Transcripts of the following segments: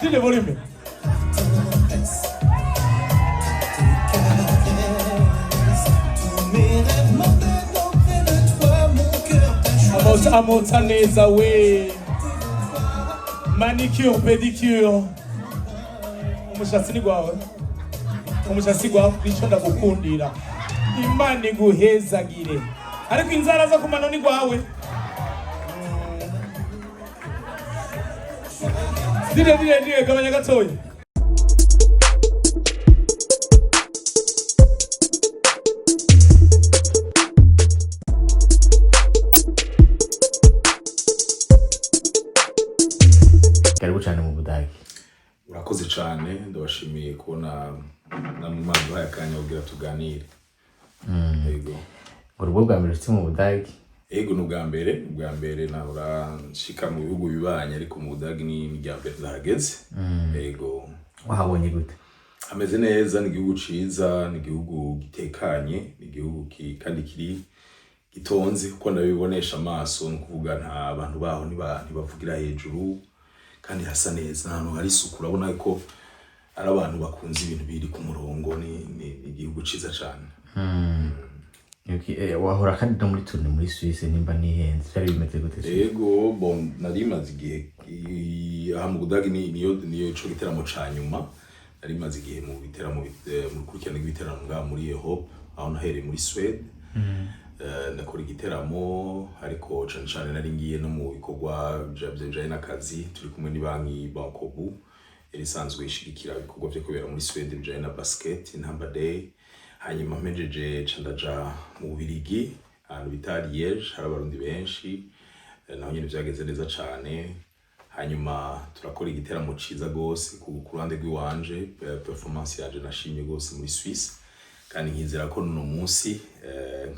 Dis le volume. Amota neza we. Manicure, pedicure. Umushatsi ni gwawe. Umushatsi gwawe nico ndagukundira. Imana iguhezagire. Ariko inzara zo kumano ni gwawe. Dire gabanya gatoya. Karibu cyane mu Budage. Urakoze cyane ndabashimiye kubona namwe bahaye akanya kugira tuganire. Yego. Urugo bwa mbere mu Budage. Yego n'ubwa mbere nahora nshika mu bihugu bibanye ariko mu Budage ni irya mbere zahageze. Yego. Wahabonye gute? Ameze neza, ni igihugu ciza, ni igihugu gitekanye, ni igihugu kandi kiri gitonze kuko ndabibonesha amaso no kuvuga nta abantu baho ntibavugira hejuru kandi hasa neza, ahantu hari isuku urabona ko ari abantu bakunze ibintu biri ku murongo, ni igihugu ciza cyane. Wahora kandi no muri tourne muri Suisse nimba nihenze cyari bimeze gute? Yego bon nari maze igihe aha mu Budage niyo ico giteramo ca nyuma, nari maze igihe mu biteramo mu kurikirana ibiteramo nga muri Europe aho nahereye muri Sweden. Ndakora igiteramo ariko cyane nari ngiye no mu bikorwa byaje n'akazi turi kumwe ni banki Bankobu irisanzwe ishigikira ibikorwa byo kubera muri Sweden byaje na basket intamba day. Hanyuma mpejeje candaja mu Bubiligi ahantu bita Liège hari abarundi benshi naho nyine byageze neza cyane. Hanyuma turakora igiteramo ciza gose ku ruhande rw'iwanje, performance yaje nashimye gose muri Suisse kandi nkizera ko no munsi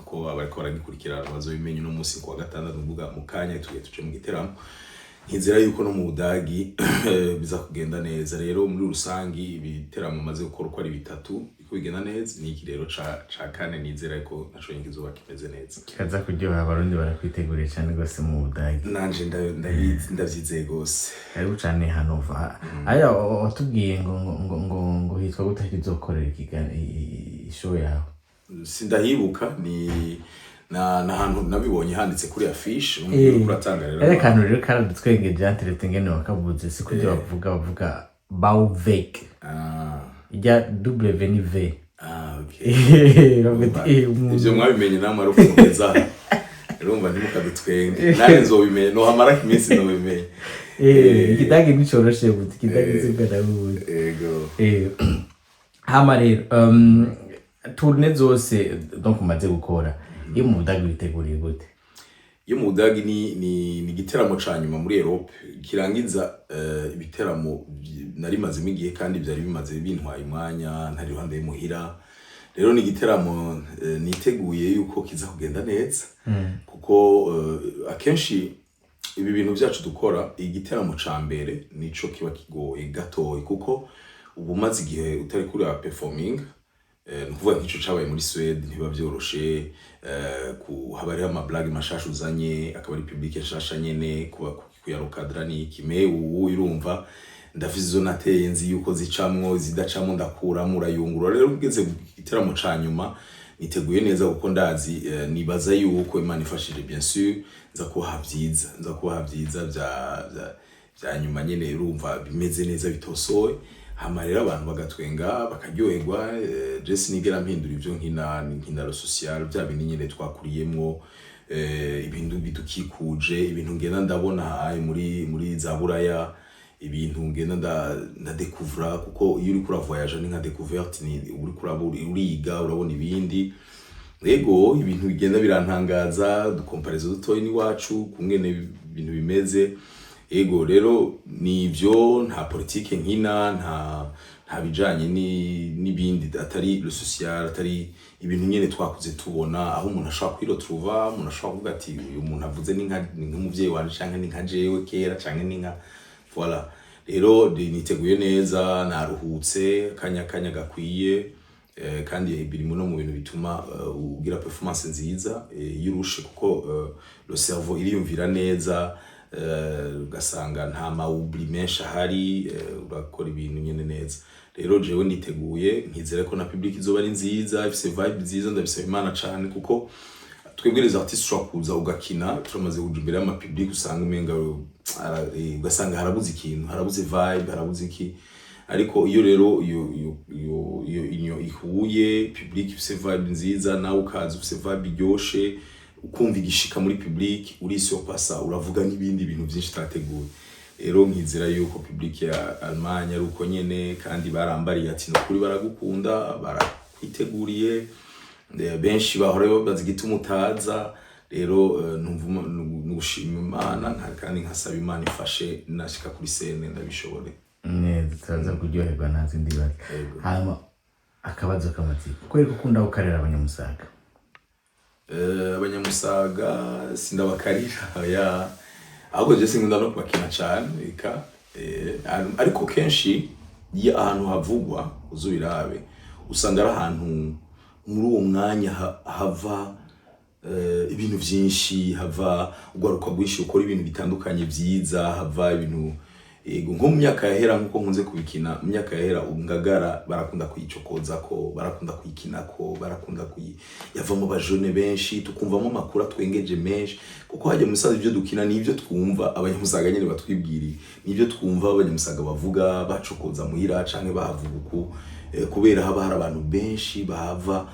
ko abariko baragikurikirana bazobimenye no munsi kwa gatandatu mvuga mu kanya tuje mu giteramo. Nkizera yuko no mu Budagi biza kugenda neza. Rero muri rusangi ibiteramo maze gukora uko ari bitatu biko bigenda neza, ni iki rero ca kane nizera ko nashoye ngizoba kimeze neza. Kikaza kuryoha abarundi barakwiteguriye cyane gose mu Budagi. Nanje ndavyizeye gose. Karibu cyane Hanova. Aya watubwiye ngo hitwa gute kizokorera show yawe? Sindahibuka ni na hantu nabibonye handitse kuri affiche umwe kuratanga rero. Ere kantu rero karadutwengeje anterete ngene wakavuze siko byo bavuga Bauweg. Ijya W ni V. Okay. Ivyo mwabimenye namwe ari kumeza. Urumva ntimukadutwenge. Nawe nzobimenye no hamara iminsi no bimenye. Ikidage nicoroshe gute ikidage zibwa buze. Yego. Hama rero tourne zose donc umaze gukora iyo mu Budage biteguriye gute? Iyo mu Budage ni giteramo ca nyuma muri Europe kirangiza ibiteramo nari maze igihe kandi byari bimaze bintwaye umwanya ntari ruhande y'umuhira. Rero ni giteramo niteguye yuko kiza kugenda neza kuko akenshi ibi bintu byacu dukora igiteramo ca mbere nico kiba kigoye gatoyi kuko ubu maze igihe utari kuri performing nukuvuga nk'ico cabaye muri Sweden ntiba byoroshe haba ari ama blague mashasha uzanye akaba ari public nshasha nyene kuyarokadra ni ikime ubu irumva ndafize zo nateye nzi yuko zicamwo zidacamwo ndakuramo urayungura. Rero ugeze giteramo ca nyuma niteguye neza kuko ndazi nibaza yuko Imana ifashije bien sûr nza kubaha vyiza bya nyuma nyene irumva bimeze neza bitosoye. Hama rero abantu bagatwenga bakaryoherwa. Jesse nigera mpindura ivyo nkina social bya bintu nyene twakuriyemwo ibintu bidukikuje ibintu ngenda ndabona muri za Buraya ibintu ngenda ndadécouvrir kuko iyo uri kura voyage ni nka découverte ni uri kurabura uriga urabona ibindi. Yego ibintu bigenda birantangaza dukomparizo dutoyi ni wacu kungene ibintu bimeze. Yego rero nivyo nta politique nkina nta bijanye n'ibindi atari le social atari ibintu nyene twakuze tubona aho umuntu ashaka kwirotruva umuntu ashaka kuvuga ati uyu muntu avuze ni nk'umuvyeyi wanje canke ni nka jewe kera canke ni nka voilà. Rero niteguye neza naruhutse kanya gakwiye kandi biri mu bintu bituma ugira performance nziza yurushe kuko le cerveau iriyumvira neza ugasanga nta mawubli menshi ahari, urakora ibintu nyene neza. Rero jewe nditeguye, nkizera ko na public izoba ari nziza, ifise vibe nziza, ndabisaba Imana cane kuko twebwe les artistes ushobora kuza ugakina turamaze kuja imbere y'ama public usanga umenga ugasanga harabuze ikintu, harabuze vibe, harabuze iki. Ariko iyo rero iyo ihuye public ifise vibe nziza, nawe ukaza ufise vibe iryoshe, ukumva igishika muri public, urisurpassa, uravuga n'ibindi bintu byinshi tateguye. Rero nkizera yuko public ya Allemagne ari uko nyene, kandi barambariye ati no kuri baragukunda, barakwiteguriye, benshi bahora babaza igituma utaza. Rero numva nugushima Imana, kandi nkasaba Imana ifashe nashika kuri scene ndabishobore. Neza, turaza kuryoherwa nazi ndibaza. Hama akabazo k'amatsiko, kweri ukunda gukarira Abanyamusaga? Abanyamusaga sindabakarira ya, ahubwo je sinkunda no kubakina cyane eka, ariko kenshi iyo ahantu havugwa uzubirabe usanga ari ahantu muri uwo mwanya hava ibintu byinshi, hava ugaruka bwinshi ukora ibintu bitandukanye byiza, hava ibintu nko mu myaka yahera nkuko nkunze kubikina. Mu myaka yahera Ngagara barakunda kuyicokoza ko, barakunda kuyikina ko, barakunda yavamo bajone benshi, tukumvamo makuru twengeje menshi, kuko hajya musaza ibyo dukina nivyo twumva Abanyamusaga nyene batwibwiriye, nivyo twumva Abanyamusaga bavuga bacokoza muhira canke bahavuga uko, kubera haba hari abantu benshi bahava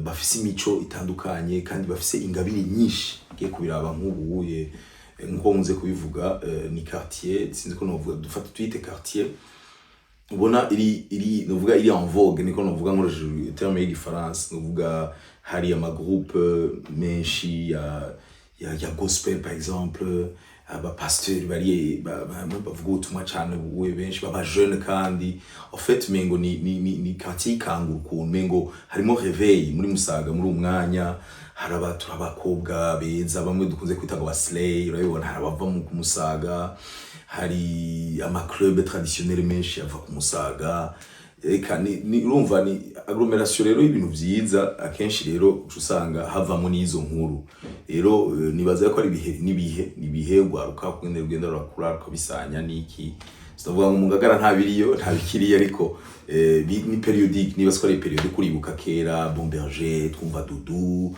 bafise imico itandukanye kandi bafise ingabire nyinshi. Ngiye kubiraba nk'ubuye nko nkunze kubivuga, ni quartier, sinzi ko novuga dufata twite quartier, ubona iri novuga iri en vogue, niko novuga nkoresheje terme y'igifaransa, novuga hari ama groupe menshi ya gospel par exemple, aba pasteur bari bavuga ubutumwa cyane buwe benshi baba jeune, kandi en fait mengo ni quartier kanguruku, mengo harimo réveil muri Musaga muri umwanya. Hari abakobwa beza bamwe dukunze kwita ngo baslay, urabibona, hari abava mu Musaga, hari ama club traditionnel menshi ava ku Musaga, eka ni urumva ni agglomeration rero y'ibintu byiza. Akenshi rero usanga havamo n'izo nkuru. Rero nibaza ko ari nibihe gwaruka kwende rugenda rurakura rukabisanya niki, sitavuga ngo mu Ngagara nta biriyo nta bikiriye, ariko ni periodique, nibaza ko ari periodique kuribuka kera Bomberger, twumva Dudu,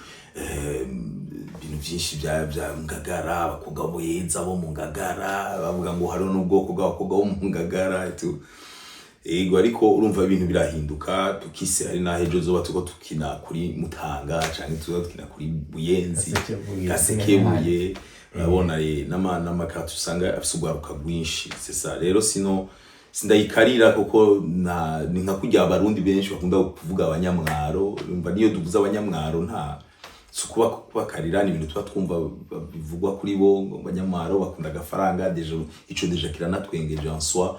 ibintu byinshi bya Ngagara, abakobwa beza bo mu Ngagara, bavuga ngo hari n'ubwoko bw'abakobwa bo mu Ngagara tu. Ariko urumva ibintu birahinduka, tukise hari na hejo zoba tuko tukina kuri Mutanga canke tuzo tukina kuri Buyenzi, Gasekebuye, urabona n'amakatu usanga afise ugwaruka rwinshi. C'est ça rero, sindayikarira kuko ni nka kujya abarundi benshi bakunda kuvuga Abanyamwaro. Urumva niyo duvuze Abanyamwaro nta sukuba kubakarira, ni ibintu tuba twumva bivugwa kuri bo. Abanyamwaro bakunda agafaranga, ico deja kiranatwengeje en soi.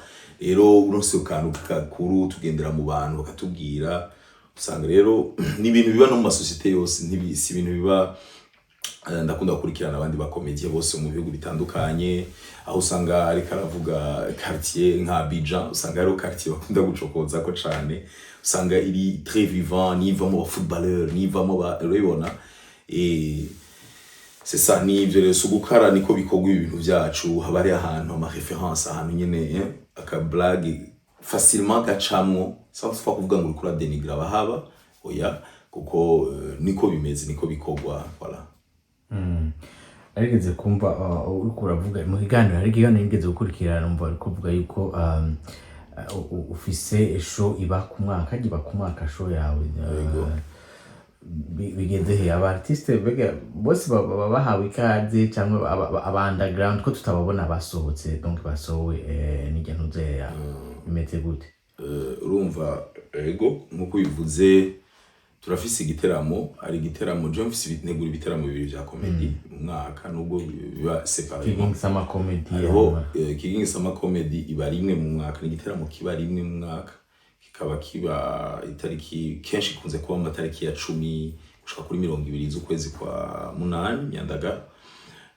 Rero uronse ukantu kakuru tugendera mu bantu bakatubwira, usanga rero ni ibintu biba no mu masosiyete yose, si ibintu biba. Ndakunda gukurikirana abandi bakomediye bose mu bihugu bitandukanye, aho usanga ariko aravuga quartier nka Abidjan, usanga ari quartier bakunda gucokoza ko cyane, usanga iri très vivant, nivamo ba footballeur, nivamo ba urabibona. C'est ça, ni ibyo rero sugukara niko bikogwa ibintu byacu. Haba ari ahantu ama référence, ahantu nyene aka blague facilement gacamwo, sans fois kuvuga ngo urikura denigra bahaba oya, kuko niko bimeze, niko bikogwa voilà. Arigeze kumva uriko uravuga mu kiganiro, hari ikiganiro ngeze gukurikirana, umva ariko uvuga yuko ufise show iba ku mwaka show yawe. Bigeze he aba artiste bose baba bahawe ikaze cyangwa aba underground ko tutababona basohotse, donc basowe n'ijya ntuze ya imeze gute? Urumva nkuko bivuze turafise igiteramo, ari igiteramo je mfise binegura ibiteramo bibiri bya comedy mu mwaka, nubwo biba séparé. King Sama Comedy, King Sama Comedy iba rimwe mu mwaka, ni igiteramo kiba rimwe mu mwaka, kikaba kiba itariki kenshi kunze kuba mu matariki ya 10 gushika kuri 20 z'ukwezi kwa 8 Nyandagara.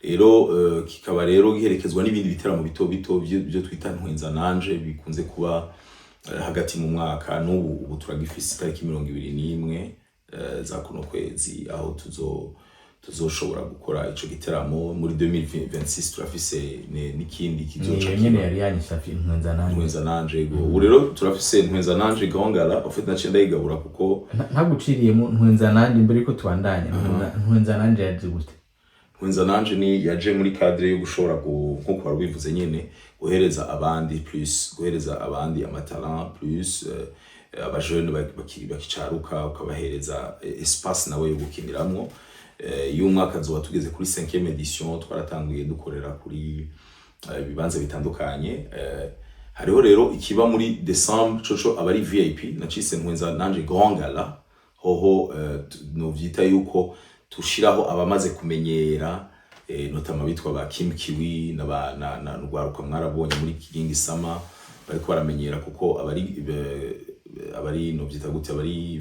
Rero kikaba rero giherekezwa n'ibindi biteramo bito bito byo twita ntwenza nanje, bikunze kuba hagati mu mwaka. N'ubu turagifise itariki 21 za kuno kwezi, aho tuzoshobora gukora ico giteramo muri 2026 turafise n'ikindi kizoca nyene yari yanishafi Ntwenza nanje go ubu rero turafise Ntwenza nanje Gahongara ofite naciye ndayigabura kuko ntaguciriyemo Ntwenza nanje mbere ko tubandanya Ntwenza nanje yaje gute Ntwenza nanje ni yaje muri cadre yo gushobora nkuko wari bivuze nyene guhereza abandi plus guhereza abandi amatalent plus abajene bakicaruka ukabahereza espace nawe yo gukiniramwo iyo umwaka zoba tugeze kuri 5e edition twaratanguye dukorera kuri ibibanza bitandukanye hariho rero ikiba muri December coco abari VIP nacise Ntwenza nanje Grand Gala hoho no vyita yuko tushiraho abamaze kumenyera notama bitwa ba Kim Kiwi na rwaruka mwarabonye muri Kigingi Sama bariko baramenyera kuko abari no vyita gute abari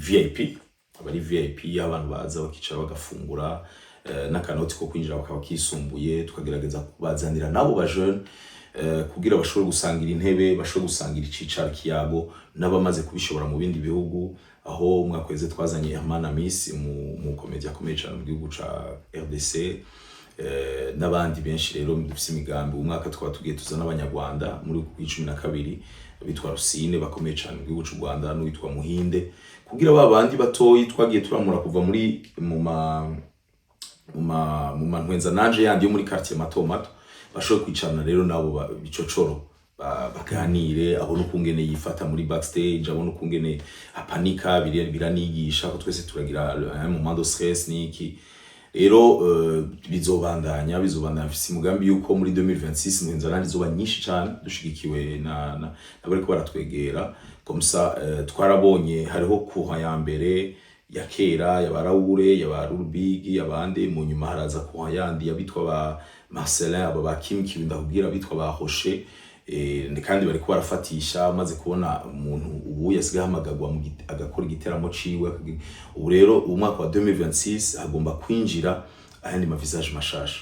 VIP y'abantu baza bakicara bagafungura n'akanoti ko kwinjira bakaba kisumbuye tukagerageza kubazanira nabo ba jeune kugira bashobore gusangira intebe bashobore gusangira icicaro kiyabo n'abamaze kubishobora mu bindi bihugu aho mwakweze twazanye Herman Miss mu comedy akomeye cyane mu gihugu ca RDC n'abandi benshi rero dufise imigambi umwaka twaba tugiye tuzana abanyarwanda muri 2012 bitwa Rusine bakomeye cyane mu gihugu cy'u Rwanda n'uwitwa Muhinde kugira babandi batoyi twagiye turamura kuva muri mu Ntwenza nanje yandi yo muri quartier Mato bashobora kwicarana rero nabo bicocoro baganire abone ukungene yifata muri backstage abone ukungene apanika biranigisha ko twese turagira un moment de stress niki rero bizobandanya mfise umugambi yuko muri 2026 Ntwenza nanje zoba nyinshi cyane dushigikiwe nabariko baratwegera comme ça twarabonye hariho kuha ya mbere ya kera ya Barawure ya Barubigi abandi mu nyuma haraza kuha yandi yabitwa ba Marcelin aba ba Kim Kiwi ndakubwira bitwa ba Rocher kandi bariko barafatisha maze kubona umuntu ubu yasigaye hamagagwa agakora igiteramo ciwe ubu rero umwaka wa 2026 agomba kwinjira ayandi mavisage mashasha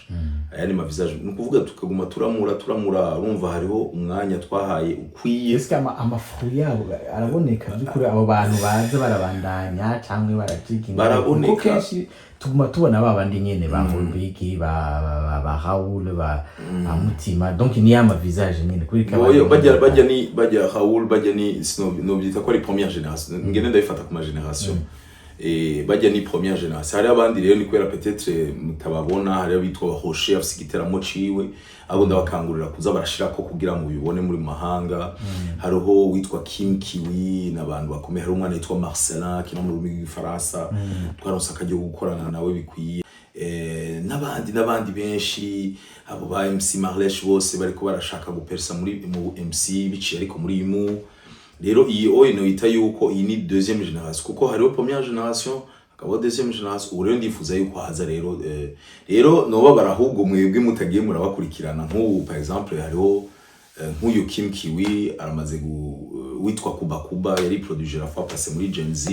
ayandi mavisage nukuvuga tukaguma turamura urumva hariho umwanya twahaye ukwiye ese amafu yabo araboneka byukuri abo bantu baza barabandanya cyangwa barajiginga baraboneka kenshi tuguma tubona babandi nyene ba Volbiki ba Raoul ba Mutima donc ni ama visage nyene kuri kabari bajya Raoul bajya ni no byita ko ari première génération ngene ndayifata kuma génération bajya ni première génération hari abandi rero ni kwera peut-être mutababona hari abitwa Rocher afise igiteramo ciwe abo ndabakangurira kuza barashira ko kugira mu bibone muri mahanga hariho witwa Kim Kiwi n'abantu bakomeye hari umwana witwa Marcelin kino mu rurimi rw'ifaransa twaronse akajyo gukorana nawe bikwiye n'abandi benshi abo ba MC Marlesh bose bariko barashaka gupersa muri mu MC biciye ariko muri imu rero iyi no ita yuko iyi ni deuxième génération kuko hariho première génération akaba deuxième génération ubu rero ndifuza yuko haza rero noba barahubwo mwebwe mutagiye murabakurikirana nk'ubu par exemple hariho nk'uyu Kim Kiwi aramaze witwa Kuba yari producer la fois passé muri Gen Z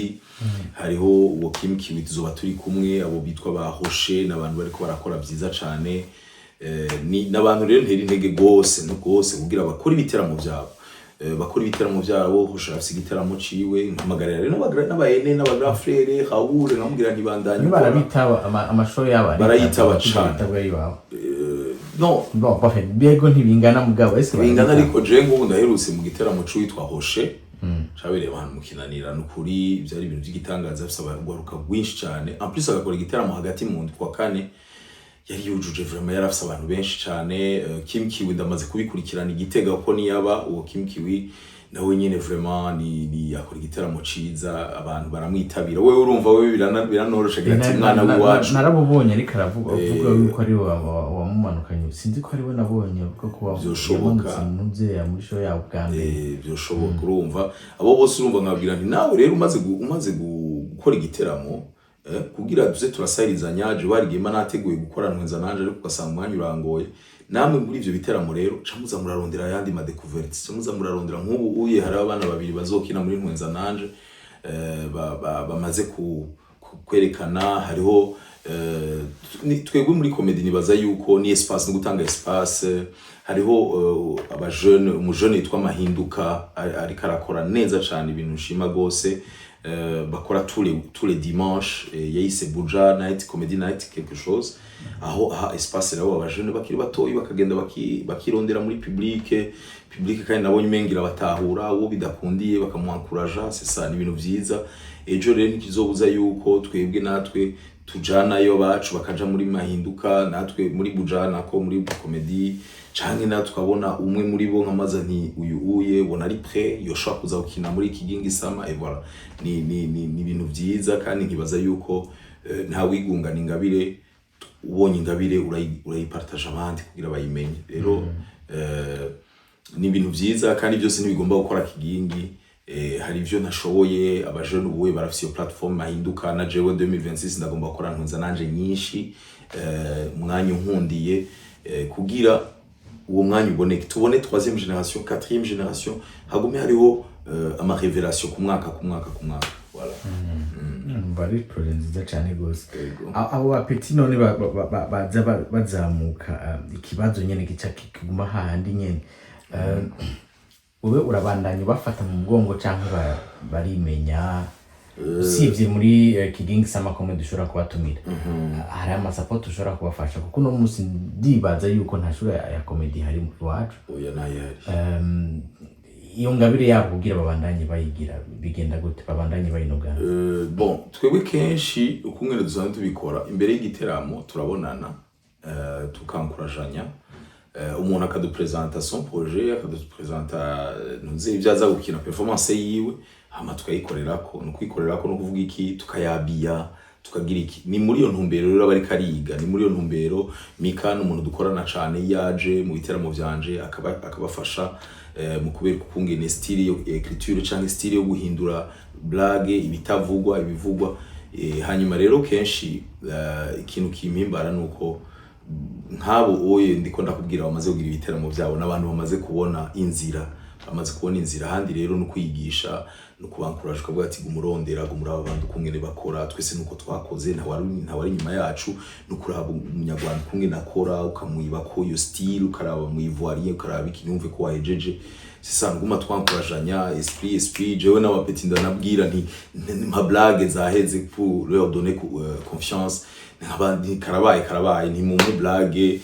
hariho uwo Kim Kiwi tuzoba turi kumwe abo bitwa ba Rocher n'abantu bariko barakora byiza cyane ni n'abantu rero nteri intege gose kugira bakora ibiteramo byabo bakora ibiteramo byabo ushafise igiteramo ciwe mpamagarira rero n'abayene n'abagra frere Raoul namubwira ntibandanye barabitaba amashow yabo barayitaba cyane no parfait biego ntibingana mugabo ese bingana ariko je ngo ndaherutse mu giteramo cyitwa Rocher cabere abantu mukinanira n'ukuri byari ibintu by'igitangaza afise abaruka gwinshi cyane en plus agakora igiteramo hagati mu ndwi kwa kane yari yujuje vraiment yarafise abantu benshi cyane Kim Kiwi ndamaze kubikurikirana igitega uko niyaba uwo Kim Kiwi nawe nyene vraiment ni yakora igiteramo ciza abantu baramwitabira wewe urumva wewe biranorosha gati mwana w'iwacu narabubonye ariko aravuga yuko ari wamumanukanye sinzi ko ari we nabonye uko kuba byoshoboka ntuze muri show yawe bwambe byoshoboka urumva abo bose urumva nkabwira nti nawe rero umaze gukora igiteramo kugira duze turasayirizanya je warigema nateguye gukora Ntwenza nanje ariko ugasanga umwanya urangoye namwe muri ivyo biteramo rero camuza murarondera yandi ma découvertes camuza murarondera nk'ubu uye hari abana babiri bazokina muri Ntwenza nanje bamaze kwerekana hariho twebwe muri comedy nibaza yuko ni espace no gutanga espace hariho abajeune umujene yitwa Mahinduka ariko arakora neza cyane ibintu nshima gose bakora tous les dimanches yayise Buja night comedy night quelque chose aho espace rero abajeune bakiri batoyi bakagenda bakirondera muri public kandi nabonye mengira batahura uwo bidakundiye bakamuankuraja c'est ça ni ibintu vyiza ejo rero ntikizobuza yuko twebwe natwe tujana yo bacu bakaja muri Mahinduka natwe muri Buja nako muri comedy canke natwe tukabona umwe muri bo nkamaza nti uyu bona ari prêt yoshaka kuza gukina muri Kigingi Sama et voilà ni ibintu vyiza kandi nkibaza yuko nta wigungana ingabire ubonye ingabire urayipartage abandi kugira bayimenye rero ni ibintu vyiza kandi byose ntibigomba gukora Kigingi hari ivyo nashoboye abajeune ubuwe barafise iyo platform Mahinduka na jewe 2026 ndagomba gukora ntunza nanje nyinshi mwanya unkundiye kugira uwo mwanya uboneke tubone 3e génération 4e génération hagume hariho ama révélation ku mwaka voilà bari project nziza cyane gose abo bapeti none bazamuka ikibazo nyene gica kiguma handi nyene wowe urabandanya bafata mu mugongo cyangwa barimenya usibye muri Kigingi Sama Comedy dushobora kubatumira hari amasapoti ushobora kubafasha kuko no munsi ndibaza yuko nta shuri ya comedy hari mu iwacu oya nayari iyo ngabire yabo kugira babandanye bayigira bigenda gute babandanye bayinogana bon twebwe kenshi ukungene dusanzwe tubikora imbere y'igiteramo turabonana tukankurajanya umuntu akadupresenta son projet akadupresenta ntuze ibyaza gukina performance yiwe hama tukayikorerako no kwikorerako no kuvuga iki tukayabia tukagira iki ni muri yo ntumbero rero bari kariga ni muri yo ntumbero Mika n'umuntu dukorana cyane yaje mu biteramo byanje akabafasha mu kubera kungene style yo écriture cyangwa style yo guhindura blague ibitavugwa ibivugwa hanyuma rero kenshi ikintu kimpimbara nuko nkabo oye ndiko ndakubwira bamaze kugira ibiteramo byabo n'abantu bamaze kubona inzira handi rero no kwigisha no kubankuraje ukavuga ati gumurondera gumuraba abantu kungene bakora twese nuko twakoze ntawari nyuma yacu no kuraba umunyarwanda kungene akora ukamwiba ko iyo style ukaraba mu ivoirier ukaraba ikinyumve ko wahejeje sisa nguma twankurajanya esprit jewe n'abapeti ndanabwira nti ma blague zaheze pour leur donner confiance n'abandi karabaye ni mu blague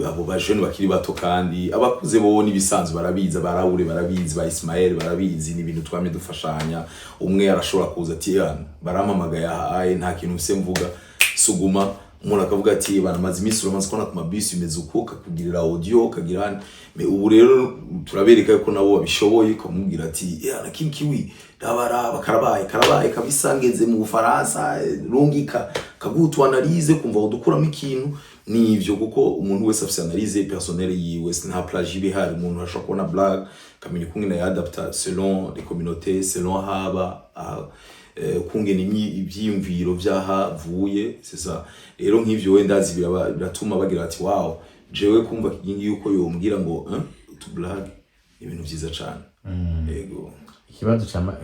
abo bajene bakiri bato kandi abakuze bo nibisanzwe barabiza barahure barabizi ba Ismael barabizi ni ibintu twame dufashanya umwe arashobora kuza ati barampamagaya aye nta kintu se mvuga suguma umuntu akavuga ati banamaze iminsi uramaze kona ku mabisi bimeze uko kakugirira audio kagira me ubu rero turabereka ko nabo babishoboye kumubwira ati na kinkiwi dabara karabaye kabisangeze mu Bufaransa rungika kagutu analyse kumva udukuramo ikintu ni ivyo kuko umuntu wese afise analyse personnelle yiwe nta plagie bihari umuntu ashobora kubona blague kamenya kungena yadapta selon les communautés selon haba kungena ivyimviro vyahavuye sesa rero nk'ivyo wenda biratuma bagira ati wow jewe kumva Kigingi yuko yombwira ngo tu blague ibintu vyiza cyane yego ikibazo cyama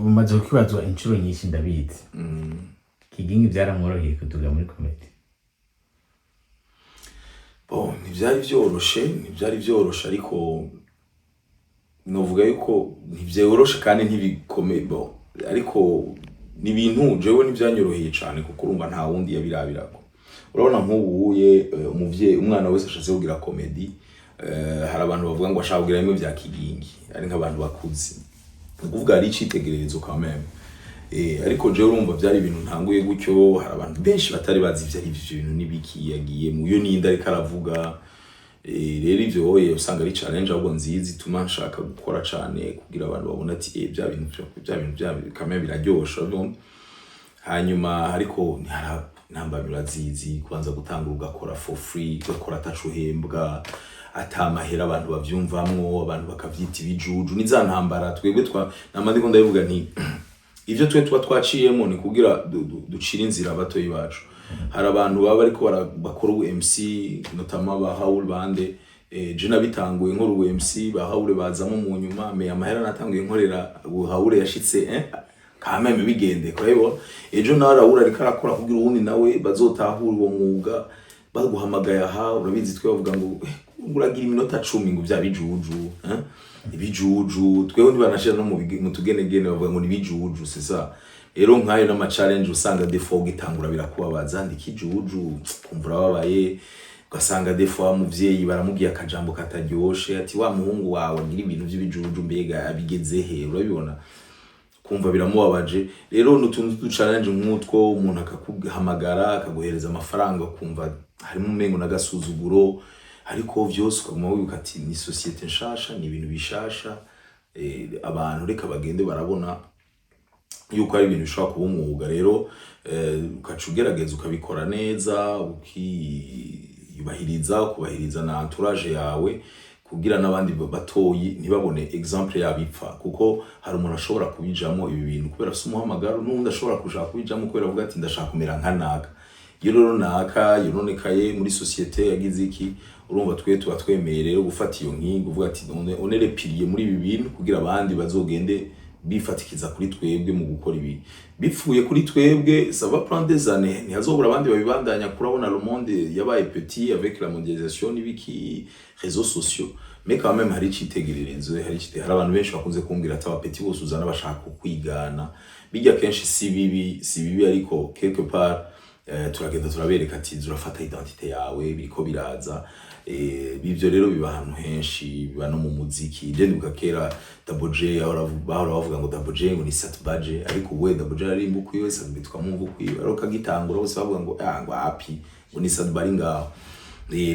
umaze kwibazwa inshuro nyinshi ndabizi Kigingi byaramworoheye kuduga muri comedy bon ntivyari vyoroshe ariko novuga yuko ntivyoroshe kandi ntibikomeye bon ariko ni ibintu jewe ntivyanyoroheye cyane kuko urumva nta wundi yabirabirako urabona nk'ubuye umuvyeyi umwana wese ashatse kugira comedy hari abantu bavuga ngo ashaka kugira bimwe bya Kigingi ari nk'abantu bakuze ukuvuga ari icitegererezo quand même ariko jewe urumva byari ibintu ntanguye gutyo hari abantu benshi batari bazi ivyo ari ibintu nibiki yagiye mu yo ninda ariko aravuga rero ivyo oye usanga ari challenge ahubwo nzizi tuma nshaka gukora cyane kugira abantu babona ati bya bintu kamera biraryosha hanyuma ariko ntambamira zizi kubanza gutanga ugakora for free ugakora atacuhembwa atamahera abantu bavyumvamwo abantu bakavyita ibijuju nizantambara twebwe namandiko ndabivuga nti ivyo twaciyemo ni kugira ducira inzira abatoyi bacu hari abantu baba ariko bakora ubu MC notama ba Haul bande je nabitanguye nkora ubu MC ba Haul bazamo mu nyuma me amahera natanguye nkorera ubu Haul yashitse kameme bigende kureba ejo narawura ariko arakora kugira uwundi nawe bazotahura uwo mwuga baguhamagaye aha urabizi twe bavuga ngo uragira iminota 10 ngo bya bijuju ibijuju tweho ntibanashira no mu tugenegene bavuga ngo ni bijuju sisa rero nkayo n'ama challenge usanga defo gitangura birakubabaza ndikijuju kumvura babaye ugasanga defo umuvyeyi baramugiye akajambo kataryoshe ati wa muhungu wawe ngira ibintu by'ibijuju mbega abigeze he urabibona kumva biramubabaje rero n'utuntu du challenge nk'utwo umuntu akakuhamagara akaguhereza amafaranga kumva harimo umengo nagasuzuguro ariko vyose ukaguma wibuka ati ni societe nshasha ni ibintu bishasha abantu reka bagende barabona yuko ari ibintu bishobora kuba umwuga rero ukacugerageza ukabikora neza ukubahiriza na entourage yawe kugira n'abandi batoyi ntibabone exemple yabipfa kuko hari umuntu ashobora kubijamo ibi bintu kubera se umuhamagaro n'undi ashobora kushaka kubijamo kubera avuga ati ndashaka kumera nka naka iyo rero naka yononekaye muri societe yagize iki urumva twe tuba twemeye rero gufata iyo nkingo uvuga ati onere pilier muri ibi bintu kugira abandi bazogende bifatikiza kuri twebwe mu gukora ibi bipfuye kuri twebwe ça va prendre des années ntihazobura abandi babibandanya kurabona le monde yabaye petit avec la mondialisation n'ibiki réseaux sociaux mais quand même hari citegererezo hari abantu benshi bakunze kumbwira ati abapeti bose uzana bashaka kwigana bijya kenshi si bibi ariko quelque part turagenda turabereka ati urafata identité yawe biriko biraza bivyo rero biba ahantu henshi biba no mu muziki je ndibuka kera Double J bahora bavuga ngo Double J ngo ni Satbaje ariko we Double J ari imbuku yose bitwa mu mvuku yiwe ariko kagitangura bose bavuga ngo ngo api ngo ni Satbari ngaho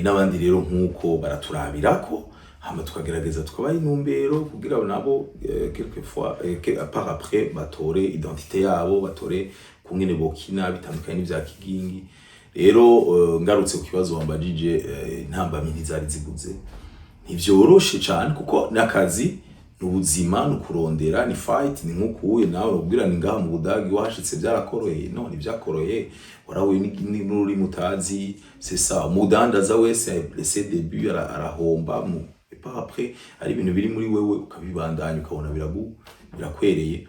n'abandi rero nkuko baraturabirako hama tukagerageza tukabaye intumbero kugira nabo quelquefois par après batore identité yabo batore kungene bokina bitandukanye n'ivya kigingi rero ngarutse ku kibazo wambajije ntambamye ntizari ziguze ntivyoroshe cyane kuko nakazi n'ubuzima no kurondera ni fight ni nkukuye nawe ubwira ni ngaha mu Budagi washitse byarakoroye none byakoroye warawe n'uri mutazi c'est ça umudandaza wese les début arahomba mu pas après ari ibintu biri muri wewe ukabibandanya ukabona birakwereye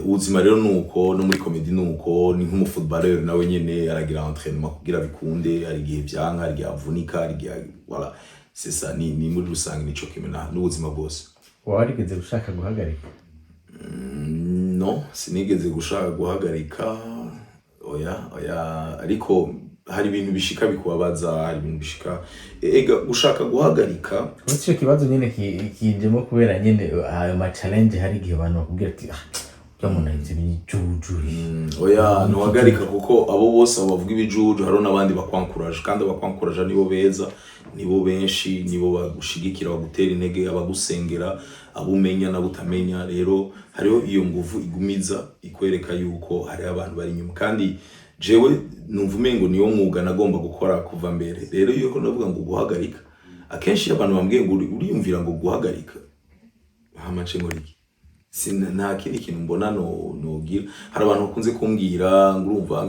ubuzima rero nuko no muri comedy nuko ni nk'umu footballer nawe nyene aragira entraînement kugira bikunde ari gihe byanka ari avunika ari voilà c'est ça ni muri rusange nico kimena n'ubuzima bwose warigeze gushaka guhagarika no sinigeze gushaka guhagarika oya ariko hari ibintu bishika bikubabaza hari ibintu bishika gushaka guhagarika icyo kibazo nyene kijemo kubera nyene ayo ma challenge hari gihe abantu bakubwira ati cyamuna ivyo bijuju oya ntuhagarika kuko abo bose bavuga ibijuju haro nabandi bakwankuraje kandi abakwankuraje nibo beza nibo benshi nibo bagushigikira bagutera intege abagusengera abumenya na butamenya rero hariho iyo nguvu igumiza ikwereka yuko hari abantu bari nyuma kandi jewe numva umengo niyo mwuga nagomba gukora kuva mbere rero iyo ko navuga ngo guhagarika akenshi abantu bambwiye ngo uriyumvira ngo guhagarika hamace ngo iki nta kindi kintu mbona nogira hari abantu bakunze kumbwira ngo urumva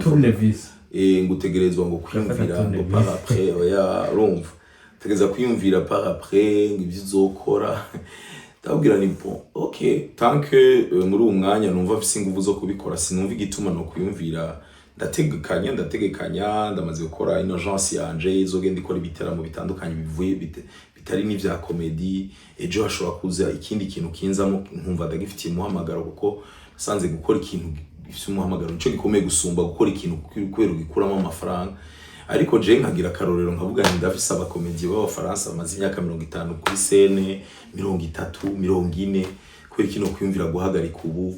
ngutegerezwa ngo kwiyumvira ngo par après oya urumva tegeza kwiyumvira par après ngo ivyo uzokora ndabwira ni bon okay tant que muri umwanya numva afise ingufu zo kubikora sinumva igituma no kwiyumvira ndategekanya ndamaze gukora ino agence yanje izogenda ikora ibiteramo bitandukanye bivuye bitari n'ivya comedy ejo hashobora kuza ikindi kintu kinzamo nkumva ndagifitiye umuhamagaro kuko nasanze gukora ikintu gifite umuhamagaro nico gikomeye gusumba gukora ikintu kwero gikuramo amafaranga ariko je nkagira karorero nkavuga nti ndafise abakomedi b'abafaransa bamaze imyaka 50 kuri scene 30 40 kwera kino kwiyumvira guhagarika ubu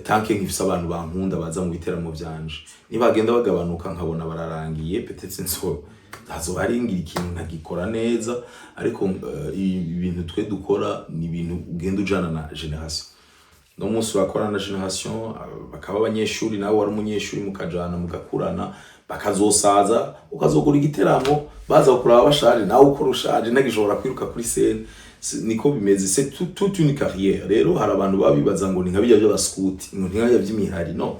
tanke nkifise abantu bankunda baza mu biteramo byanje nibagenda bagabanuka nkabona bararangiye petetse nso hazo baringira ikintu nkagikora neza ariko ibintu twe dukora ni ibintu ugenda ujana na generation no munsi bakora na generation bakaba abanyeshuri nawe wari umunyeshuri mukajana mugakurana bakazosaza ukazogura igiteramo baza kuraba bashaje nawe ukora ushaje ntagishobora kwiruka kuri scene niko bimeze c'est toute une carrière rero hari abantu babibaza ngo ni nkabijya by'abascout ngo ntinkaya by'imihari no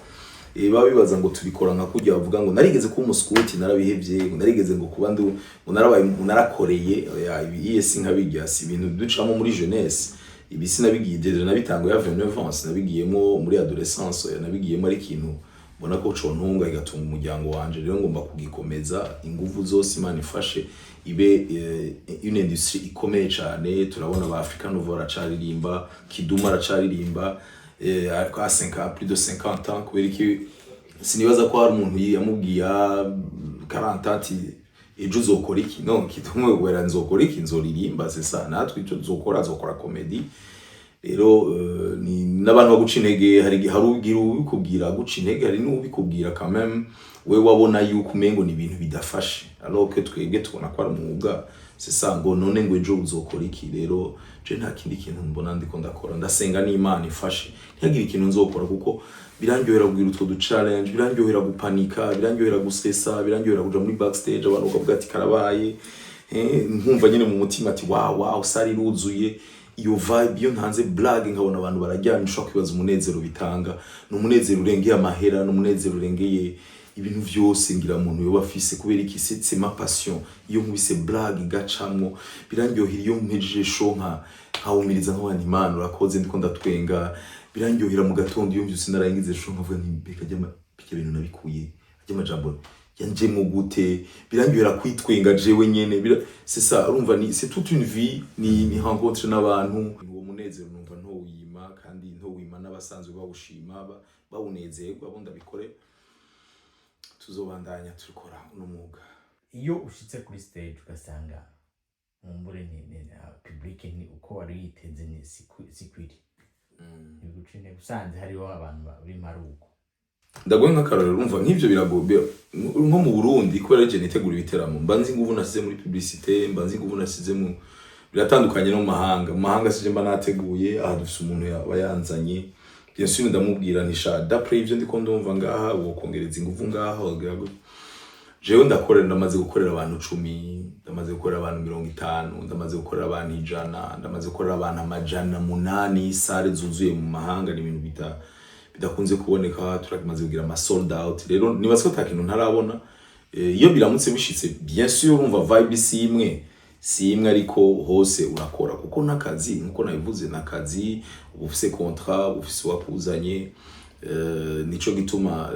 babibaza ngo tubikora nka kujya bavuga ngo narigeze kuba umuscout narabihevye ngo narigeze ngo kuba ngo narabaye narakoreye ibi si nkabijya si ibintu ducamo muri jeunesse ibi sinabigiye deje nabitango ya 29 ans nabigiyemo muri adolescence nabigiyemo ari ikintu mbona ko contunga igatunga umuryango wanje rero ngomba kugikomeza ingufu zose Imana ifashe ibe une industrie ikomeye cyane turabona ba African Nouveau aracaririmba Kiduma aracaririmba à 5 ans plus de 50 ans kubera iki sinibaza ko hari umuntu yamubwiye 40 ans ejo uzokora iki no Kiduma gwera nzokora iki nzoririmba c'est ça natwe icyo zokora comedy rero ni nabantu baguca intege hari ugira ubikubwira guca intege hari n'ubikubwira quand même we wabona yuko umengo ni ibintu bidafashe alors que twebwe tubona ko ari umwuga c'est ça ngo none ngo ejo uzokora iki rero je nta kindi kintu mbona ndiko ndakora ndasenga n'Imana ifashe ntiyagira ikintu nzokora kuko birangyohera kugira utwo du challenge birangyohera gupanika birangyohera gustressa birangyohera kuja muri backstage abantu bakavuga ati karabaye nkumva nyine mu mutima ati wow sari ruzuye iyo vibe yo ntanze blague nkabona abantu barajyana ushaka kwibaza umunezero bitanga n'umunezero urengeye amahera n'umunezero urengeye ibintu byose ngira muntu yo bafise kubera iki c'est ma passion iyo nkubise blague gacamwo birangyohira iyo mpejeje show nkawumiriza nk'abandi Imana urakoze ndiko ndatwenga birangyohira mu gatondo iyo mbyuse narayigize show nkavuga nti beka jya bike bintu nabikuye ajya majambo yanje mu gute birangyohera kwitwenga jewe nyene c'est ça urumva ni c'est toute une vie ni rencontre n'abantu uwo munezero numva nto wima kandi nto wima n'abasanzwe bawushima bawunezerwa abunda bikore tuzobandanya turikora n'umwuga iyo ushitse kuri stage ugasanga mumbure ni public ni uko wari yiteze ni sikwiri bigucine usanze hariho abantu bari maruko ndagwe nk'akarorero urumva nk'ivyo biragobe nko mu Burundi kubera je nitegura ibiteramo mbanzi nguvu nasize muri publicité mbanzi nguvu nasize mu biratandukanye no mu mahanga sije mba nateguye aha dufise umuntu yayanzanye bien sûr ndamubwira nisha d'après ivyo ndiko ndumva ngaha uwo kongereza inguvu ngaha ogago jewe ndamaze gukorera abantu 10 ndamaze gukorera abantu 50 ndamaze gukorera abantu 100 ndamaze gukorera abantu 800 sare zuzuye mu mahanga ni ibintu bidakunze kuboneka turamaze kugira ama sold out rero nibaze ko takintu ntarabona iyo biramutse bishitse bien sûr urumva vibe si imwe ariko hose urakora kuko nakazi nkuko nabivuze nakazi ufise contrat ufise wakuzanye nico gituma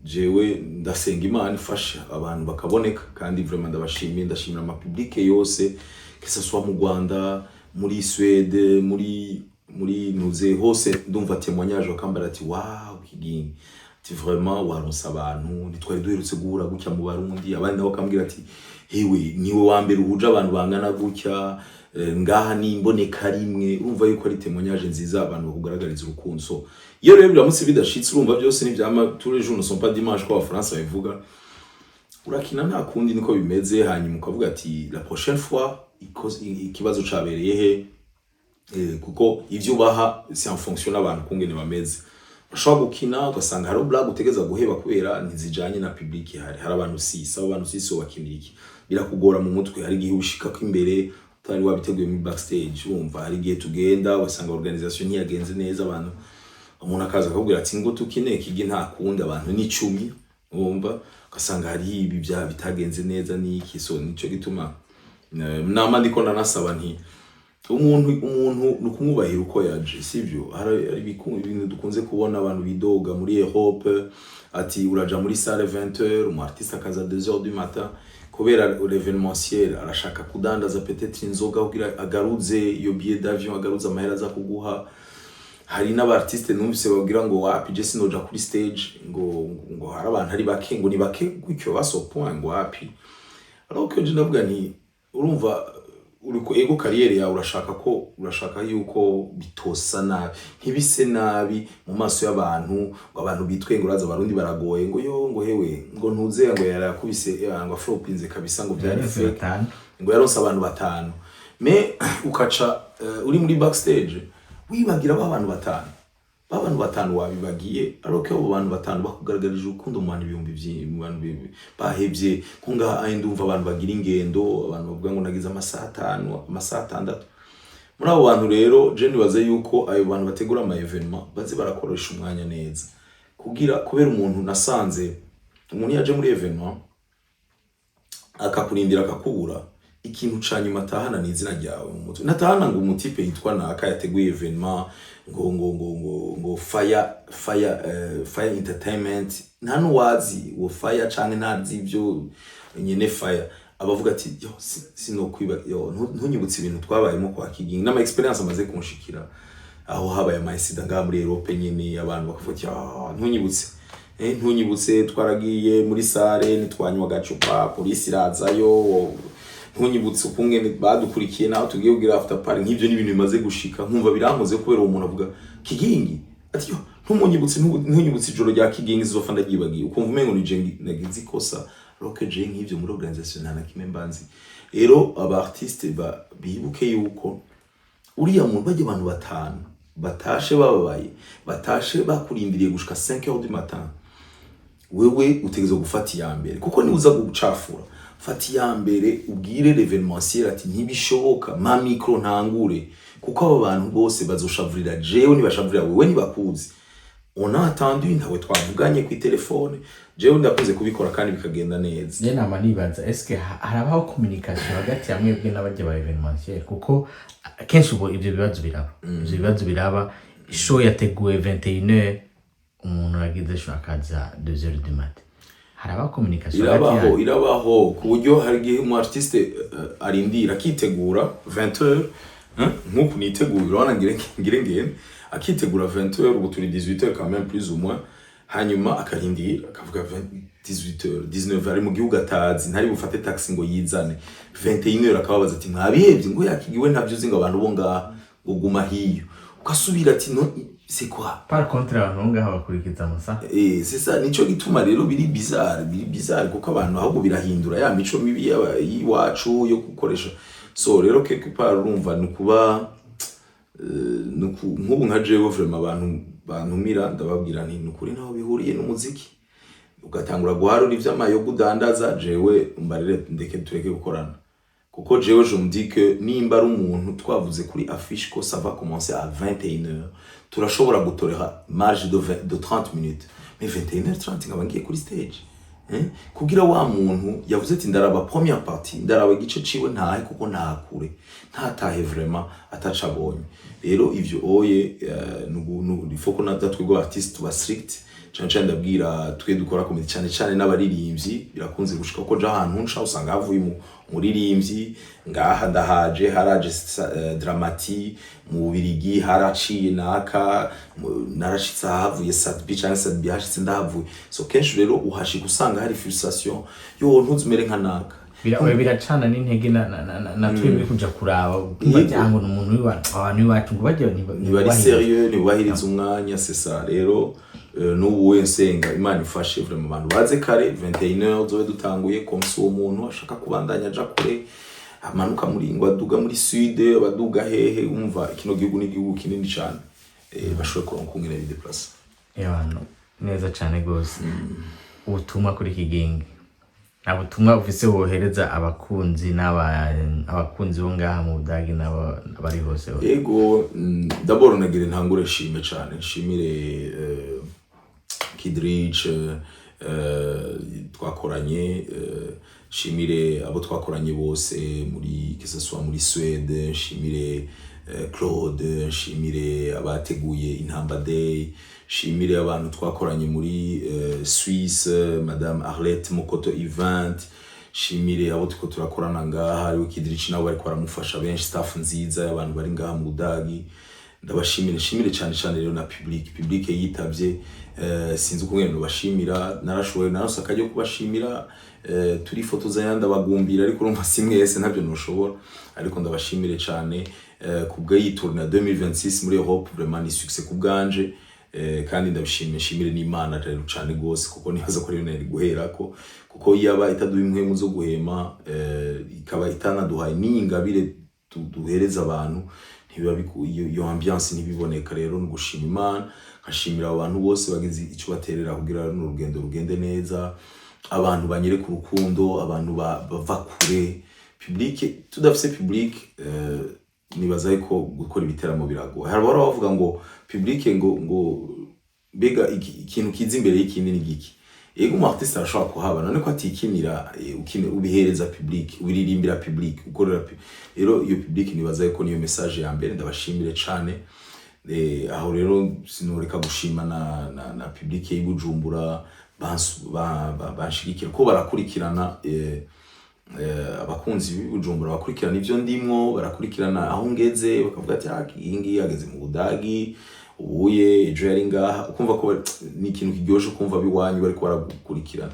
jewe ndasenga Imana ifasha abantu bakaboneka kandi vraiment ndashimira ama public yose que ce soit mu Rwanda muri Suède muri nuze hose ndumva témoignage bakambara ati wow Kigingi ati vraiment waronse abantu nitwari duherutse guhura gutya mu Barundi abandi nabo kambwira ati hewe niwe wa mbere uhuje abantu bangana gutya ngaha ni imboneka rimwe urumva yuko ari témoignage nziza abantu bakugaragariza urukunso iyo rero biramutse bidashitse urumva byose ni byama tous les jours ne sont pas dimanche ko Abafaransa bavuga urakina nta kundi niko bimeze hanyuma ukavuga ati la prochaine fois ikibazo cabereye he kuko ivyo baha c'est en fonction n'abantu kungene bameze bashobora gukina ugasanga hari blague utegeza guheba kubera ntizijanye na public hari abantu 6 bakinira iki birakugora mu mutwe hari gihe ushika ko imbere utari wabiteguye mu backstage wumva hari gihe tugenda ugasanga organisation ntiyagenze neza abantu umuntu akaza akubwira ati ngo tukine kigi nta kundi abantu ni 10 wumva ugasanga hari ibi bitagenze neza n'iki so nico gituma nama ndiko nanasaba nti umuntu nukumwubahira uko yaje sivyo hari ibintu dukunze kubona abantu bidoga muri Europe ati uraja muri salle 20h umu artiste akaza 2h du matin kubera l'événementiel arashaka kudandaza peut-être inzoga kugira agaruze iyo billet d'avion agaruza amahera za kuguha hari n'abartiste numvise bagira ngo wapi je sinoja kuri stage ngo hari abantu ari bake ngo ni bake gutyo baso point ngo wapi alors que je ndavuga ni urumva uriko ego carrière yawe urashaka yuko bitosa nabi ntibise nabi mu maso y'abantu ngo abantu bitwe ngo uraza abarundi baragoye ngo hewe ngo ntuze ngo yarakubise ngo afropinze kabisa ngo byari fake ngo yaronse abantu 5 mais ukaca uri muri backstage wibagira abantu 5 wabibagiye ariko abo bantu 5 bakugaragarije urukundo mu bantu ibihumbi bahevye kunga ndumva abantu bagira ingendo abantu bavuga ngo nagize amasaha 6 muri abo bantu rero je nibaze yuko ayo bantu bategura ama evenement baze barakoresha umwanya neza kubera umuntu nasanze umuntu yaje muri evenement akakurindira akakubura ikintu ca nyuma atahana ni izina ryawe mu mutwe. Natahana ngo umutipe yitwa naka yateguye evenement ngo fire entertainment, nta nuwazi wo fire canke ntazi ivyo nyene fire, abavuga ati yo sinokwiba yo ntunyibutse ibintu twabayemo kwa Kigingi n'ama experience amaze kunshikira aho habaye amayisida ngaha muri Europe nyene, abantu bakavuga ntunyibutse twaragiye muri sare nitwanywa agacupa polisi irazayo, ntunyibutse ukungene badukurikiye naho tugiye kugira after party. Nk'ivyo n'ibintu bimaze gushika nkumva birankoze kubera uwo muntu avuga Kigingi ati yo ntunyibutse ijoro rya Kigingi zofa ndagibagiye, ukumva umengo ni je nagize ikosa roke je nk'ivyo muri organisation nta nakimwe mbanzi. Rero aba artiste bibuke yuko uriya muntu bajye abantu batanu batashe bababaye, batashe bakurindiriye gushika 5h du matin, wewe utegeza gufata iya mbere, kuko ni uza gucafura fata iya mbere ubwire l'événementiel ati ntibishoboka ma micro ntangure, kuko abo bantu bose bazoshavurira jewe nibashavurira wewe nibakuzi. On a attendu ntawe twavuganye ku telefone, jewe ndakunze kubikora kandi bikagenda neza. Je nama nibaza eske harabaho communication hagati ya mwebwe n'abajya ba evénementiel, kuko kenshi ubo ivyo bibazo biraba show yateguwe 21h umuntu yagize show akaza 2h du matin. Harabaho communication irabaho ku buryo hari gihe umu artiste arindira akitegura 20h nkuko niteguye urabona ngire akitegura 20h ubu turi 18h quand même plus ou moins, hanyuma akarindira akavuga 18h 19h ari mu gihugu atazi ntari bufate taxi ngo yizane 21h akababaza ati mwabihebye ngo yakigiwe ntavyo uzi ngo abantu bo ngaha ngo guma hiyo, ukasubira ati no c'est quoi par contre abantu ngaha bakurikiza amasaha c'est ça. Nico gituma rero biri bizarre kuko abantu ahubwo birahindura ya mico mibi y'iwacu yo gukoresha. So rero quelque part urumva nukuba nk'ubu nka jewe vraiment abantu bantumira ndababwira nti nukuri naho bihuriye n'umuziki, ugatangura guharura ivy'amayoga udandaza, jewe umbarire ndeke tureke gukorana, kuko jewe je me dis que nimba ari umuntu twavuze kuri affiche ko ça va commencer à 21h, turashobora gutorera marge de 30 minutes, mais 21h30 nkaba ngiye kuri stage kugira wa muntu yavuze ati ndaraba première partie ndaraba igice ciwe ntahe kuko ntakure ntatahe vraiment atacabonye. Rero ivyo oye ifoko natwego artiste tuba strict cyane ndabwira twe dukora comedy cyane n'abaririmbyi birakunze gushika ko ja ahantu nsha usanga havuye umuririmbyi ngaha ndahaje haraje Dramati mu Birigi haraciye naka narashitsa havuye Sadbi cyangwa Sadbi hashitse ndahavuye. So kenshi rero uhashika usanga hari frustration yo ntuzumere nka naka biracana n'intege na twebwe kuja kuraba kumva cyangwa umuntu wiwacu ngo bajye bari sérieux ni wahiriza umwanya c'est ça. Rero n'ubu wensenga Imana ifashe vraiment abantu baze kare 21h zobe dutanguye komso umuntu ashaka kubandanya aja kure amanuka muri ngo aduga muri sud abaduga hehe, umva kino gihugu ni gihugu kinini cyane bashobora kuronka kungene bideplace yano neza cyane gose. Ubutumwa kuri Kigingi nabutumwa ufise wohereza abakunzi abakunzi bo ngaha mu Budagi n'abari hose. Yego d'abord nagire ntangure shime cyane nshimire Kidrich twakoranye, shimire abo twakoranye bose muri kisaswa muri Swede, shimire Claude, shimire abateguye Intamba Day, shimire abantu twakoranye muri Suisse Madame Arlette Mokoto Event, shimire abo tuko turakorana ngaha ari Kidrich nawe bari kwaramufasha benshi staff nziza y'abantu bari ngaha mu Budagi. Ndabashimire cyane rero na public yitavye sinzi ukungene no bashimira, narashoboye narasaka ryo kubashimira turi foto zayanda bagumbira ariko urumva simwese ntabyo noshobora, ariko ndabashimire cyane kubwa yiturna 2026 muri Europe vraiment ni succès kubganje kandi ndabishimire n'Imana rero cyane gose kuko nihaza ko rero nari guherako kuko yaba itaduha impwemu zo guhema ikaba itanaduhaye n'ingabire duhereza abantu iyo ambiance ntibiboneka. Rero no gushima Imana nkashimira abantu bose bagize icyo baterera kugira n'urugendo rugende neza, abantu banyere ku rukundo, abantu bava kure public tudafise public nibaza ko gukora ibiteramo biragoye. Hari abara bavuga ngo public ngo bega ikintu kiza imbere y'ikindi ni giki, yego umu artiste arashobora kuhaba none ko atikinira ubihereza public ubiririmbira public ukorera rero iyo public nibaza ko niyo message ya mbere ndabashimire cyane aho rero sinoreka gushima na public y'Ibujumbura banshigikira ko barakurikirana abakunzi b'Ibujumbura bakurikirana ivyo ndimwo barakurikirana aho ngeze bakavuga ati ingi ageze mu Budagi ubuye ejo yari ngaha ukumva ko ni ikintu kiryoshe kumva biwanyu bariko baragukurikirana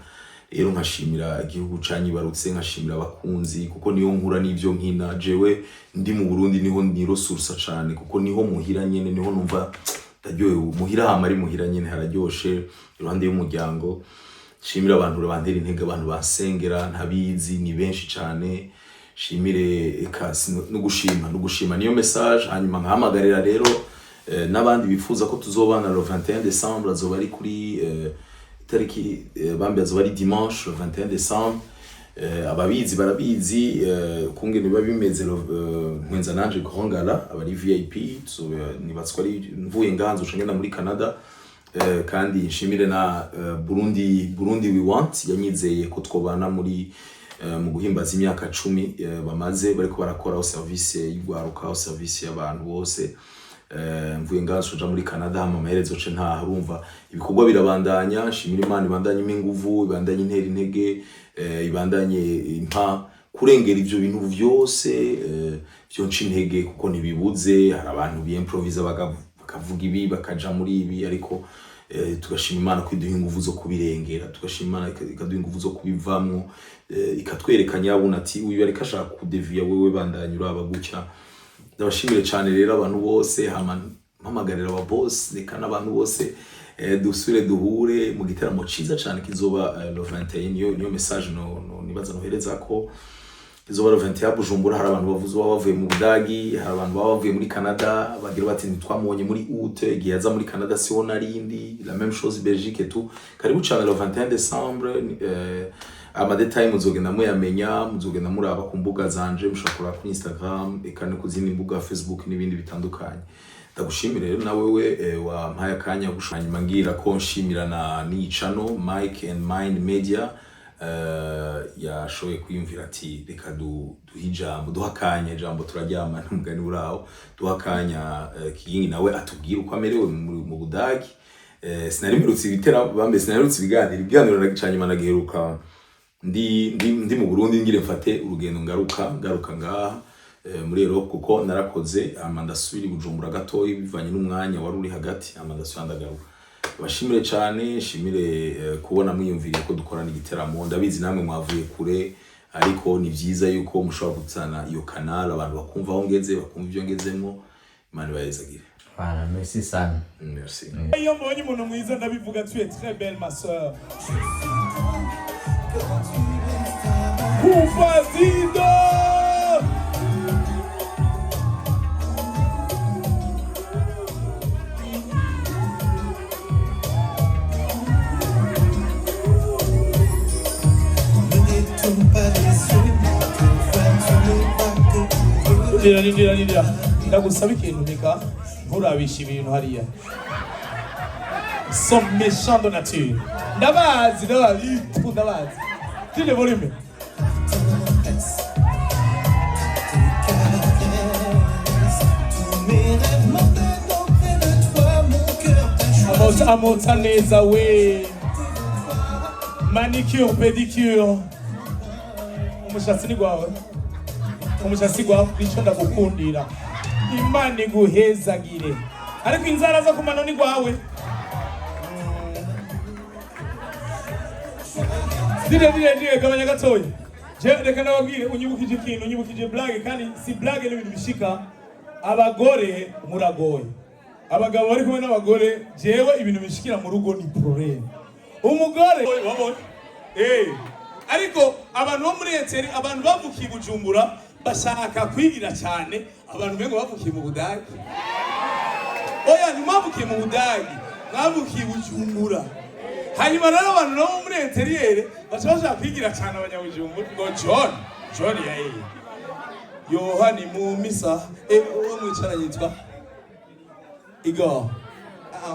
rero nkashimira igihugu canyibarutse nkashimira abakunzi kuko niyo nkura n'ivyo nkina jewe ndi mu Burundi niho nirosursa cane kuko niho muhira nyene niho numva ndaryohewe muhira hama ari muhira nyene hararyoshe iruhande y'umuryango shimira abantu bantera intege abantu basengera ntabizi ni benshi cane shimire ekasi no gushima niyo message hanyuma nkahamagarira rero n'abandi bifuza ko tuzobana le 21 décembre azoba ari kuri itariki bambi azoba ari dimanche le 21 décembre ababizi barabizi kungene biba bimeze nkwenza nanje Grongala abari VIP nibatswa ari mvuye nganzo cengenda muri Canada kandi nshimire na Burundi we want yanyizeye ko twobana muri mu guhimbaza imyaka 10 bamaze bariko barakora service y'igwaruka service y'abantu bose mvuye ngashoja muri Canada hama amaherezo ce nta harumva ibikorwa birabandanya nshimira Imana ibandanye impinguvu ibandanye intera intege ibandanye impa kurengera ivyo bintu vyose byo ncintege kuko nibibuze hari abantu biimprovisa bakavuga ibi bakaja muri ibi ariko tugashima Imana kwiduha inguvu zo kubirengera tugashima Imana ikaduha inguvu zo kubivamwo ikatwerekanya yabona ati uyu ariko ashaka kudevia wewe bandanye uraba gutya ndabashimire cyane rero abantu bose mpamagarira aba boss reka n'abantu bose dusure duhure mu gitaramo ciza cyane kizoba le 21 niyo message nibaza nohereza ko kizoba le 21 Bujumbura hari abantu bavuye mu Budagi hari abantu bavuye muri Canada bagira bati ntitwamubonye muri août igihe yaza muri Canada siho narindi la même chose Belgique et tout karibu cyane le 21 décembre amadetayi muzogenda muyamenya muzogenda muraba ku mbuga zanje mushobora kuri Instagram ekane ku zindi mbuga Facebook n'ibindi bitandukanye ndagushimira rero nawe we wampaye akanya gushanya mangira ko nshimira na nicano Mike and Mind Media yashoboye kwiyumvira ati reka duhijambo duhakanya ijambo turaryama n'umugani uraho duhakanya Kigingi nawe atubwira uko amerewe mu Budagi sinarimirutse ibitera bambe sinarutse ibiganiro nagicanyuma nagiheruka ndi mu Burundi ngire mfate urugendo ngaruka ngaha muri Europe kuko narakoze amandasubiri Bujumbura gatoyi bivanye n'umwanya wari uri hagati amandasubandagaruka bashimire cyane shimire kubona mwiyumviriye ko dukorana igiteramo ndabizi namwe mwavuye kure ariko ni byiza yuko mushobora gutsana iyo canal abantu bakumva aho ngeze bakumva ibyo ngezemo Imana ibayezagire. Voilà, merci sana. Merci. Iyo mbonye umuntu mwiza ndabivuga tu es très belle ma sœur. Kufazido Nidira ndagusaba ikintu nika nturabisha ibintu hariya sont méchants de nature ndabazi tu le volume amota neza we manicure pedicure umushatsi ni gwawe umushatsi gwawe nico ndagukundira Imana iguhezagire ariko inzara zo kumano ni gwawe Dire gabanya gatoya je reka nababwire unyibukije ikintu unyibukije blague kandi si blague n'ibintu bishika abagore muragoye abagabo bari kumwe n'abagore jewe ibintu bishikira mu rugo ni problème umugore wabonye ariko abantu bo muri Eteri abantu bavukiye Bujumbura bashaka kwigira cyane abantu bengo bavukiye mu Budagi oya ntimavukiye mu Budagi mwavukiye Bujumbura hanyuma rero abantu bo muri Eteri bashaka kwigira cyane abanyabujumbura ngo John Yohani mu misa uwo mwicara yitwa Igor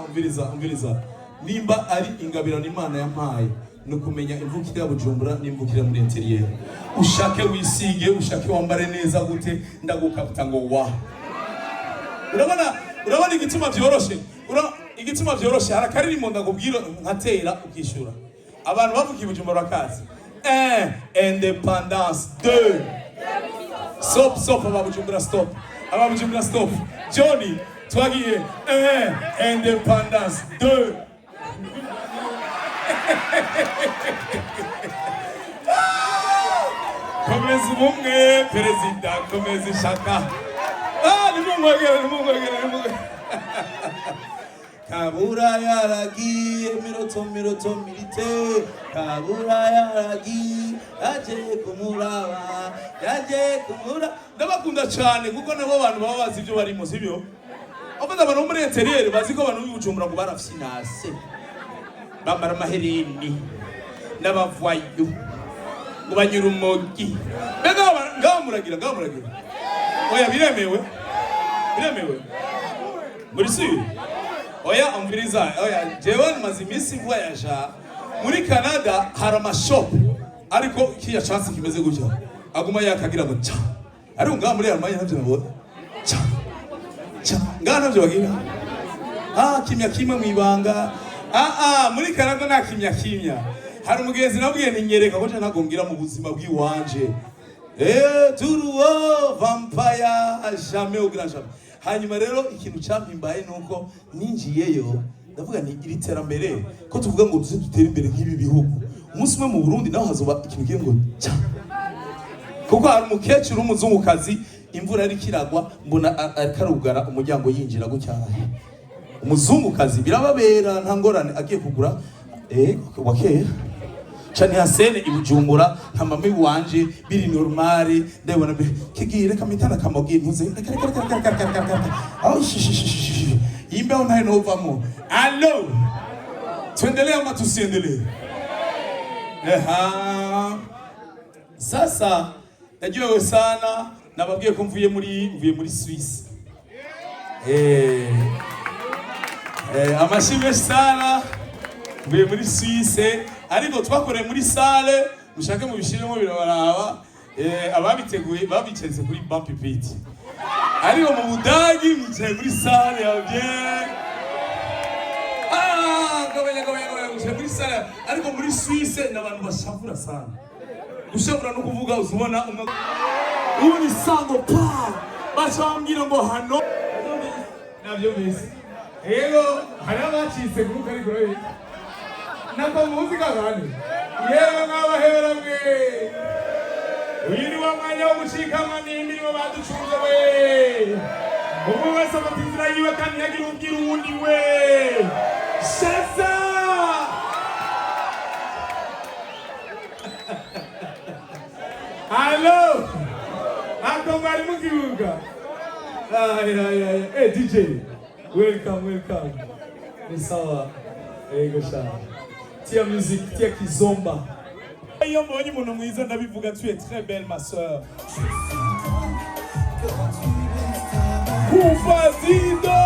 umviriza nimba ari ingabirano Imana yampaye ni ukumenya imvukire ya Bujumbura n'imvukire muri interieur. Ushake wisige, ushake wambare neza gute, ndagukabuta ngo wa. Urabona igituma byoroshe. Igituma byoroshe harakaririmbo ndakubwira nkatera ukishura. Abantu bavuga Bujumbura kazi. Independance 2. Stop aba Bujumbura stop. Aba Bujumbura stop. Johnny, twagiye Independance 2. Komeza ubumwe perezida, komeza ishaka. Nimumwegere. Kabura yaragiye miroto milite. Kabura yaragiye yaje kumura. Ndabakunda cyane kuko nabo abantu baba bazi ibyo barimo sibyo. Abana abantu muri interieur bazi ko abantu b'Ubujumbura ngo barafyinase. Bambara amaherini n'abavayo ngo banyura umogi. Ngaho muragira. Oya biremewe. Muri si. Oya umviriza. Oya jewe maze imisi voyage muri Canada hari amashop ariko kiya chance kimeze gutya. Aguma yakagira ngo cha. Ari ngaho muri Almanya navyo nabona. Cha. Ngaho navyo bagira. Kimya mwibanga. Muri Canada nta kimya. Hari umugenzi nabwiye ninyereka ko ntagombwira mu buzima bw'iwanje. Turuo vampire jamais au grand jamais. Hanyuma rero ikintu cyampimbaye nuko ninjiyeyo ndavuga ni iri terambere ko tuvuga ngo tuze dutere imbere nk'ibi bihugu. Umunsi umwe mu Burundi naho hazoba ikintu kiye ngo cha. Kuko hari umukecuru umuzungukazi imvura ari kiragwa mbona akarugara umuryango yinjira gucyaha. Umuzungukazi birababera nta ngorane agiye kugura wakeye cyane hasene ibujumbura nta mami wanje biri normale ndabona kigire kamitana kamogi ntuze aho imbeho ntayo novamo. Allo tuendelee ama tusiendelee? Sasa najua sana nababwiye ko mvuye muri Swiss. Amashimwe sana mvuye muri Suisse ariko twakoreye muri salle mushake mu bishiremo birabaraba ababiteguye babiceze kuri Bumpy Pit ariko mu Budagi mwicaye muri salle ya bien gabanya muri salle ariko muri Suisse n'abantu bashavura sana ushavura no kuvuga uzubona uri sango pa bashambira ngo hano nabyo bise. Ego, hari abacitse kuko ari gore. Nako muzika gani? Yewe nk'abahera mwe. Uyu ni wa mwanya wo gushikama n'imirimo baducunze we. Ubu wese amatizira yiwe kandi yagira ubwira uwundi we. Shaza! Allo! Ako bari mu kibuga. Hey DJ. Welcome. Ni sawa. Ego sana. Tia musique, tia kizomba. Iyo mbonye umuntu mwiza ndabivuga tu es très belle ma sœur. Kufazido!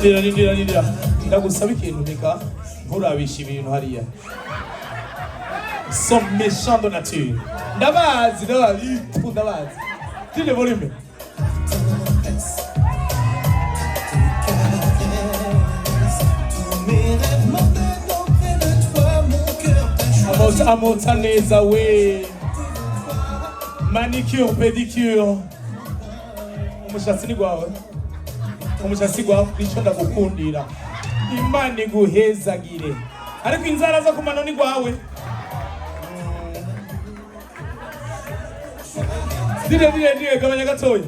Ndira ndagusaba ikintu nika nturabisha ibintu hariya. Sont méchants de nature. Ndabazi. Dis le volume. Amota neza we. Manicure, pedicure. Umushatsi ni gwawe. Umushatsi gwawe nico ndagukundira. Imana iguhezagire. Ariko inzara zo kumano ni gwawe. Dire gabanya gatoya.